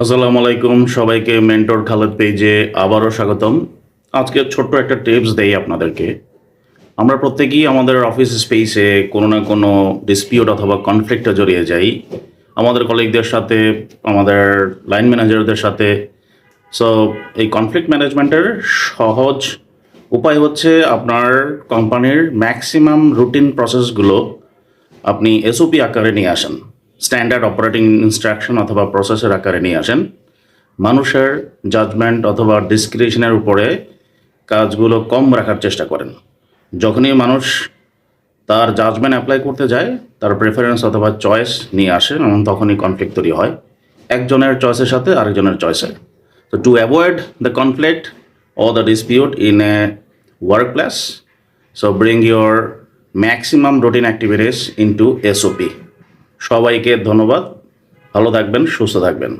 আসসালামু আলাইকুম সবাইকে মেন্টর খালেদ পেজে আবারও স্বাগতম। আজকে ছোট্ট একটা টিপস দেই আপনাদেরকে। আমরা প্রত্যেকেই আমাদের অফিস স্পেসে কোনো না কোনো ডিসপিউট অথবা কনফ্লিক্টে জড়িয়ে যাই আমাদের কলিগদের সাথে, আমাদের লাইন ম্যানেজারদের সাথে। সো এই কনফ্লিক্ট ম্যানেজমেন্টের সহজ উপায় হচ্ছে আপনার কোম্পানির ম্যাক্সিমাম রুটিন প্রসেসগুলো আপনি এসওপি আকারে নিয়ে আসেন, স্ট্যান্ডার্ড অপারেটিং ইনস্ট্রাকশন অথবা প্রসেসের আকারে নিয়ে আসেন। মানুষের জাজমেন্ট অথবা ডিসক্রিপশনের উপরে কাজগুলো কম রাখার চেষ্টা করেন। যখনই মানুষ তার জাজমেন্ট অ্যাপ্লাই করতে যায়, তার প্রেফারেন্স অথবা চয়েস নিয়ে আসে, এবং তখনই কনফ্লিক্ট তৈরি হয় একজনের চয়েসের সাথে আরেকজনের চয়েসে। তো to avoid the conflict or the dispute in a workplace, so bring your maximum routine activities into SOP. সবাইকে ধন্যবাদ, ভালো থাকবেন, সুস্থ থাকবেন।